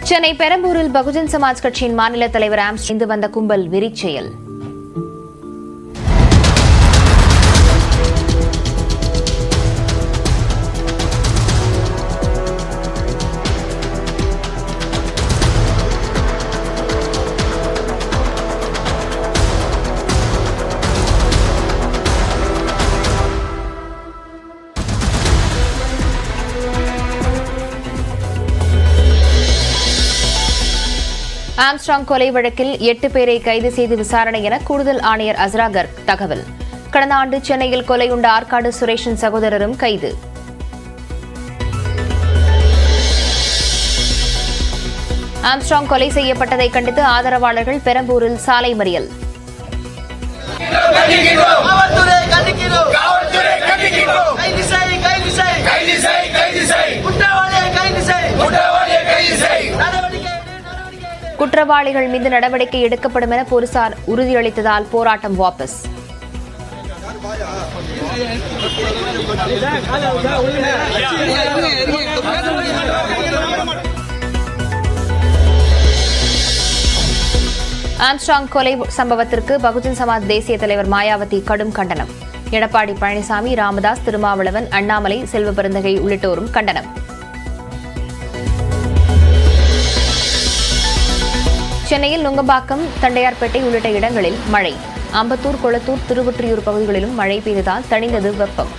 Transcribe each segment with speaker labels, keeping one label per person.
Speaker 1: சென்னை பெரம்பூரில் பகுஜன் சமாஜ் கட்சியின் மாநில தலைவர் ஆம்ஸ்ட்ராங் வந்த கும்பல் வெறிச்செயல். ஆம்ஸ்ட்ராங் கொலை வழக்கில் 8 பேரை கைது செய்து விசாரணை என கூடுதல் ஆணையர் அஸ்ரா கர்க் தகவல். கடந்த ஆண்டு சென்னையில் கொலையுண்ட ஆற்காடு சுரேஷின் சகோதரரும் கைது. ஆம்ஸ்ட்ராங் கொலை செய்யப்பட்டதை கண்டித்து ஆதரவாளர்கள் பெரம்பூரில் சாலை மறியல். குற்றவாளிகள் மீது நடவடிக்கை எடுக்கப்படும் என போலீசார் உறுதியளித்ததால் போராட்டம் வாபஸ். ஆம்ஸ்ட்ராங் கொலை சம்பவத்திற்கு பகுஜன் சமாஜ் தேசிய தலைவர் மாயாவதி கடும் கண்டனம். எடப்பாடி பழனிசாமி, ராமதாஸ், திருமாவளவன், அண்ணாமலை, செல்வ பெருந்தகை உள்ளிட்டோரும் கண்டனம். சென்னையில் நுங்கம்பாக்கம், தண்டையார்பேட்டை உள்ளிட்ட இடங்களில் மழை. அம்பத்தூர், கொளத்தூர், திருவொற்றியூர் பகுதிகளிலும் மழை பெய்ததால் தணிந்தது வெப்பம்.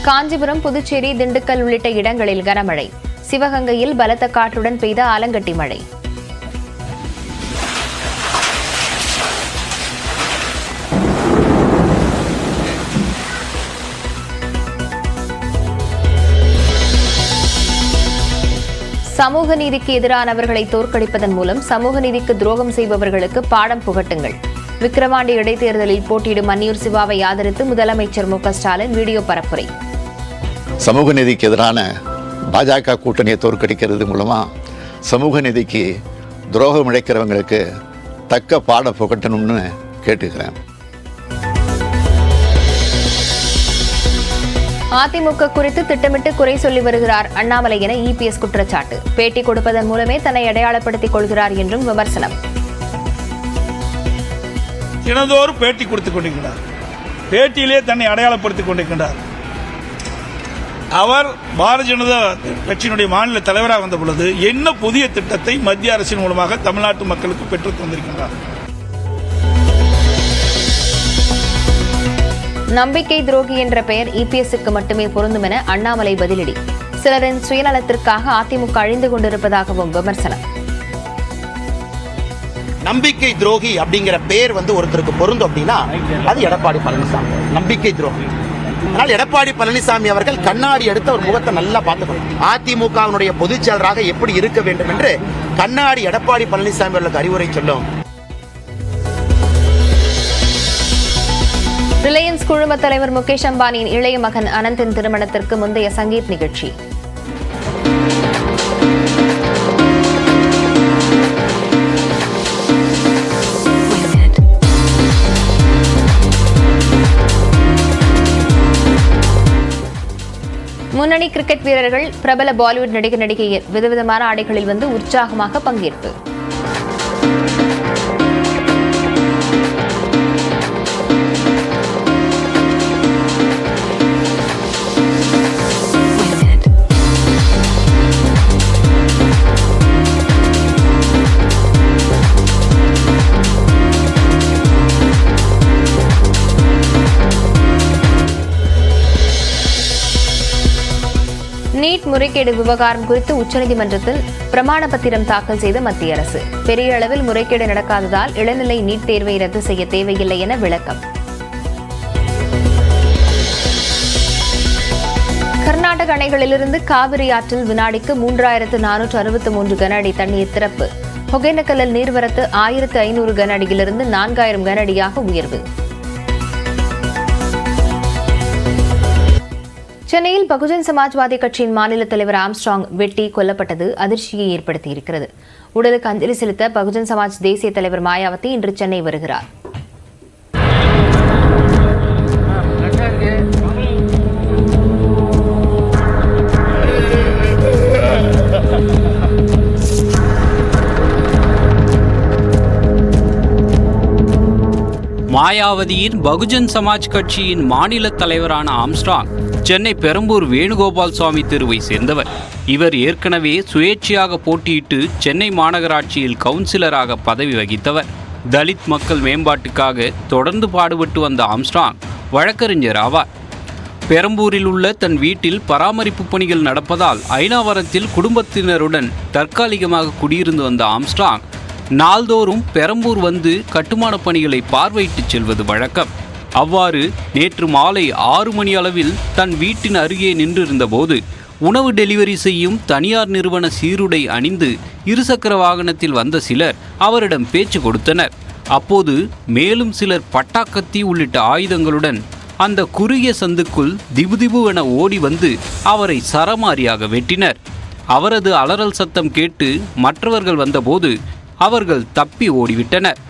Speaker 1: காஞ்சிபுரம், புதுச்சேரி, திண்டுக்கல் உள்ளிட்ட இடங்களில் கனமழை. சிவகங்கையில் பலத்த காற்றுடன் பெய்த ஆலங்கட்டி மழை. சமூக நீதிக்கு எதிரானவர்களை தோற்கடிப்பதன் மூலம் சமூக நீதிக்கு துரோகம் செய்பவர்களுக்கு பாடம் புகட்டுங்கள். விக்கிரவாண்டி இடைத்தேர்தலில் போட்டியிடும் மன்னியூர் சிவாவை ஆதரித்து முதலமைச்சர் மு க ஸ்டாலின் வீடியோ பரப்புரை.
Speaker 2: சமூக நீதிக்கு எதிரான பாஜக கூட்டணியை தோற்கடிக்கிறது மூலமா சமூக நீதிக்கு துரோகம் இழைக்கிறவங்களுக்கு தக்க பாடம் புகட்டணும்னு கேட்டுக்கிறேன்.
Speaker 1: அதிமுக குறித்து திட்டமிட்டு குறை சொல்லி வருகிறார் அண்ணாமலை என இபிஎஸ் குற்றச்சாட்டு. பேட்டி கொடுப்பதன் மூலமே தன்னை அடையாளப்படுத்திக் கொள்கிறார் என்றும் விமர்சனம்.
Speaker 3: தினந்தோறும் பேட்டி கொடுத்துக் கொண்டிருக்கிறார். பேட்டியிலே தன்னை அடையாளப்படுத்திக் கொண்டிருக்கிறார். அவர் பாரதிய ஜனதா கட்சியினுடைய மாநில தலைவராக வந்த பொழுது என்ன புதிய திட்டத்தை மத்திய அரசின் மூலமாக தமிழ்நாட்டு மக்களுக்கு பெற்றுத் தந்திருக்கிறார்?
Speaker 1: நம்பிக்கை துரோகி என்ற பெயர் இபிஎஸ்க்கு மட்டுமே பொருந்தும் என அண்ணாமலை பதிலடி. சிலரின் சுயநலத்திற்காக அதிமுக அழிந்து கொண்டிருப்பதாகவும் விமர்சனம்.
Speaker 4: நம்பிக்கை துரோகி அப்படிங்கிற பெயர் ஒருத்தருக்கு பொருந்தும் அப்படின்னா அது எடப்பாடி பழனிசாமி. நம்பிக்கை துரோகி. அதனால் எடப்பாடி பழனிசாமி அவர்கள் கண்ணாடி எடுத்து ஒரு முகத்தை நல்லா பார்த்துக்கணும். அதிமுகவினுடைய பொதுச் செயலராக எப்படி இருக்க வேண்டும் என்று கண்ணாடி எடப்பாடி பழனிசாமி அவர்களுக்கு அறிவுரை சொல்லும்.
Speaker 1: ரிலையன்ஸ் குழும தலைவர் முகேஷ் அம்பானியின் இளைய மகன் அனந்தின் திருமணத்திற்கு முந்தைய சங்கீத் நிகழ்ச்சி. முன்னணி கிரிக்கெட் வீரர்கள், பிரபல பாலிவுட் நடிகர், நடிகையர் விதவிதமான ஆடைகளில் வந்து உற்சாகமாக பங்கேற்பு. நீட் முறைகேடு விவகாரம் குறித்து உச்சநீதிமன்றத்தில் பிரமாண பத்திரம் தாக்கல் செய்த மத்திய அரசு. பெரிய அளவில் முறைகேடு நடக்காததால் இளநிலை நீட் தேர்வை ரத்து செய்ய தேவையில்லை என விளக்கம். கர்நாடக அணைகளிலிருந்து காவிரி ஆற்றில் வினாடிக்கு 3463 கன அடி தண்ணீர் திறப்பு. ஒகேனக்கல்லில் நீர்வரத்து 1500 கன அடியிலிருந்து 4000 கன அடியாக உயர்வு. சென்னையில் பகுஜன் சமாஜ்வாதி கட்சியின் மாநில தலைவர் ஆம்ஸ்ட்ராங் வெட்டி கொல்லப்பட்டது அதிர்ச்சியை ஏற்படுத்தியிருக்கிறது. உடலுக்கு அஞ்சலி செலுத்த பகுஜன் சமாஜ் தேசிய தலைவர் மாயாவதி இன்று சென்னை வருகிறார்.
Speaker 5: மாயாவதியின் பகுஜன் சமாஜ் கட்சியின் மாநில தலைவரான ஆம்ஸ்ட்ராங் சென்னை பெரம்பூர் வேணுகோபால் சுவாமி தெருவை சேர்ந்தவர். இவர் ஏற்கனவே சுயேட்சையாக போட்டியிட்டு சென்னை மாநகராட்சியில் கவுன்சிலராக பதவி வகித்தவர். தலித் மக்கள் மேம்பாட்டுக்காக தொடர்ந்து பாடுபட்டு வந்த ஆம்ஸ்ட்ராங் வழக்கறிஞர் ஆவார். பெரம்பூரில் உள்ள தன் வீட்டில் பராமரிப்பு பணிகள் நடப்பதால் ஐனாவரத்தில் குடும்பத்தினருடன் தற்காலிகமாக குடியிருந்து வந்த ஆம்ஸ்ட்ராங் நாள்தோறும் பெரம்பூர் வந்து கட்டுமான பணிகளை பார்வையிட்டு செல்வது வழக்கம். அவ்வாறு நேற்று மாலை 6 மணி அளவில் தன் வீட்டின் அருகே நின்றிருந்த போது உணவு டெலிவரி செய்யும் தனியார் நிறுவன சீருடை அணிந்து இருசக்கர வாகனத்தில் வந்த சிலர் அவரிடம் பேச்சு கொடுத்தனர். அப்போது மேலும் சிலர் பட்டாக்கத்தி உள்ளிட்ட ஆயுதங்களுடன் அந்த குறுகிய சந்துக்குள் திபுதிபு என ஓடி வந்து அவரை சரமாரியாக வெட்டினர். அவரது அலறல் சத்தம் கேட்டு மற்றவர்கள் வந்தபோது அவர்கள் தப்பி ஓடிவிட்டனர்.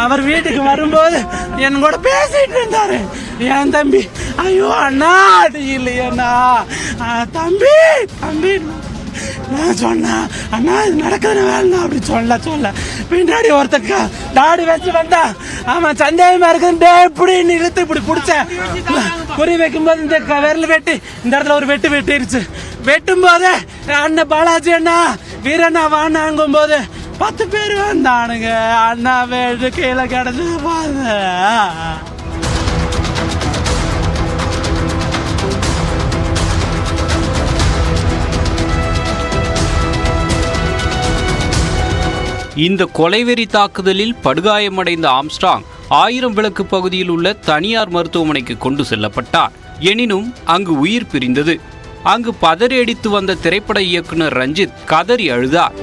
Speaker 6: அவர் வீட்டுக்கு வரும்போது என் கூட பேசிட்டு இருந்தாரு. என் தம்பி, ஐயோ அண்ணா அது இல்லையண்ணா, தம்பி தம்பி நான் சொன்னேன், அண்ணா இது நடக்கிற வேலை அப்படி சொல்ல பின்னாடி ஒருத்தக்கா தாடி வச்சு வந்தா அவன் சந்தேகமா இருக்கு இப்படி இழுத்து இப்படி பிடிச்சேன். குறி வைக்கும் போது இந்த விரல் வெட்டி இந்த இடத்துல ஒரு வெட்டிருச்சு. வெட்டும் போது அண்ணன் பாலாஜி அண்ணா வீரண்ணா வாங்கும் போது 10 பேர் வந்தானுங்க. அண்ணா வேடு கீழே கிடந்து பாருங்க.
Speaker 5: இந்த கொலைவெறி தாக்குதலில் படுகாயமடைந்த ஆம்ஸ்ட்ராங் 1000 விளக்கு பகுதியில் உள்ள தனியார் மருத்துவமனைக்கு கொண்டு செல்லப்பட்டார். எனினும் அங்கு உயிர் பிரிந்தது. அங்கு பதறியடித்து வந்த திரைப்பட இயக்குனர் ரஞ்சித் கதறி அழுதார்.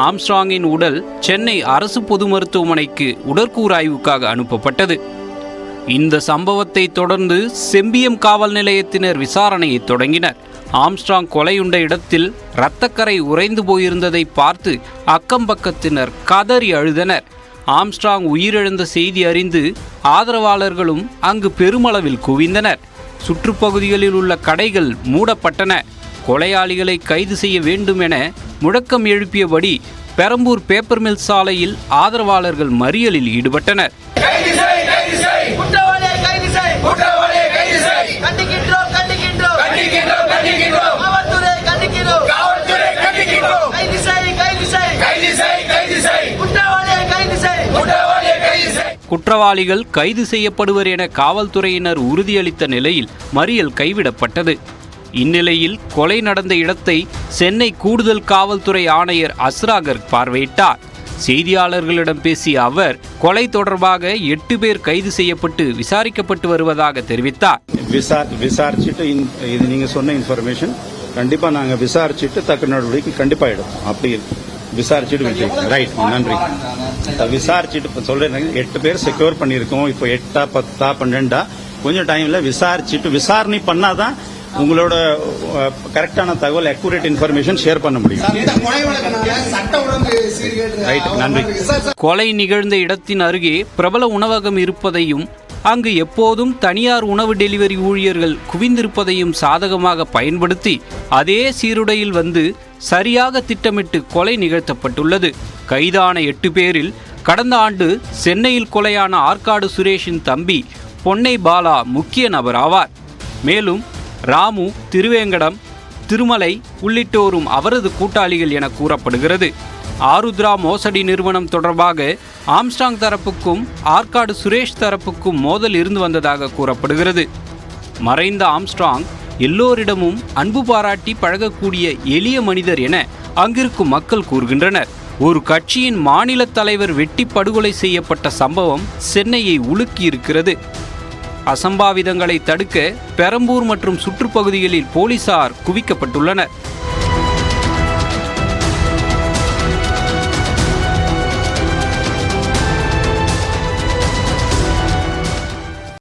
Speaker 5: ஆம்ஸ்ட்ராங்கின் உடல் சென்னை அரசு பொது மருத்துவமனைக்கு உடற்கூறாய்வுக்காக அனுப்பப்பட்டது. இந்த சம்பவத்தை தொடர்ந்து செம்பியம் காவல் நிலையத்தினர் விசாரணையை தொடங்கினர். ஆம்ஸ்ட்ராங் கொலையுண்ட இடத்தில் இரத்தக்கரை உறைந்து போயிருந்ததை பார்த்து அக்கம்பக்கத்தினர் கதறி அழுதனர். ஆம்ஸ்ட்ராங் உயிரிழந்த செய்தி அறிந்து ஆதரவாளர்களும் அங்கு பெருமளவில் குவிந்தனர். சுற்றுப்பகுதிகளில் உள்ள கடைகள் மூடப்பட்டன. கொலையாளிகளை கைது செய்ய வேண்டும் என முழக்கம் எழுப்பியபடி பெரம்பூர் பேப்பர் மில் சாலையில் ஆதரவாளர்கள் மறியலில் ஈடுபட்டனர். குற்றவாளிகள் கைது செய்யப்படுவர் என காவல்துறையினர் உறுதியளித்த நிலையில் மறியல் கைவிடப்பட்டது. இந்நிலையில் கொலை நடந்த இடத்தை சென்னை கூடுதல் காவல்துறை ஆணையர் அஸ்ராகர் பார்வையிட்டார். செய்தியாளர்களிடம் பேசிய அவர் கொலை தொடர்பாக 8 பேர் கைது செய்யப்பட்டு விசாரிக்கப்பட்டு வருவதாக தெரிவித்தார்.
Speaker 7: விசாரிச்சுட்டு இது நீங்க சொன்ன இன்ஃபர்மேஷன் கண்டிப்பா நாங்க விசாரிச்சுட்டு தக்க நடவடிக்கை கண்டிப்பா எடுப்போம். அப்படி விசாரிச்சுட்டு ரைட், நன்றி. விசாரிச்சுட்டு சொல்றேன், 8 பேர் செக்யூர் பண்ணியிருக்கோம். இப்போ 8 10 12 கொஞ்சம் டைம்ல விசாரிச்சுட்டு விசாரணை பண்ணாதான் உங்களோட கரெக்டான தகவல் அக்யூரேட் இன்ஃபர்மேஷன் ஷேர் பண்ண முடியும்.
Speaker 5: கொலை நிகழ்ந்த இடத்தின் அருகே பிரபல உணவகம் இருப்பதையும் அங்கு எப்போதும் தனியார் உணவு டெலிவரி ஊழியர்கள் குவிந்திருப்பதையும் சாதகமாக பயன்படுத்தி அதே சீருடையில் வந்து சரியாக திட்டமிட்டு கொலை நிகழ்த்தப்பட்டுள்ளது. கைதான 8 பேரில் கடந்த ஆண்டு சென்னையில் கொலையான ஆற்காடு சுரேஷின் தம்பி பொன்னை பாலா முக்கிய நபர் ஆவார். மேலும் ராமு, திருவேங்கடம், திருமலை உள்ளிட்டோரும் அவரது கூட்டாளிகள் என கூறப்படுகிறது. ஆருத்ரா மோசடி நிறுவனம் தொடர்பாக ஆம்ஸ்ட்ராங் தரப்புக்கும் ஆற்காடு சுரேஷ் தரப்புக்கும் மோதல் இருந்து வந்ததாக கூறப்படுகிறது. மறைந்த ஆம்ஸ்ட்ராங் எல்லோரிடமும் அன்பு பாராட்டி பழகக்கூடிய எளிய மனிதர் என அங்கிருக்கும் மக்கள் கூறுகின்றனர். ஒரு கட்சியின் மாநில தலைவர் வெட்டி படுகொலை செய்யப்பட்ட சம்பவம் சென்னையை உலுக்கியிருக்கிறது. அசம்பாவிதங்களை தடுக்க பெரம்பூர் மற்றும் சுற்றுப்பகுதிகளில் போலீசார் குவிக்கப்பட்டுள்ளனர்.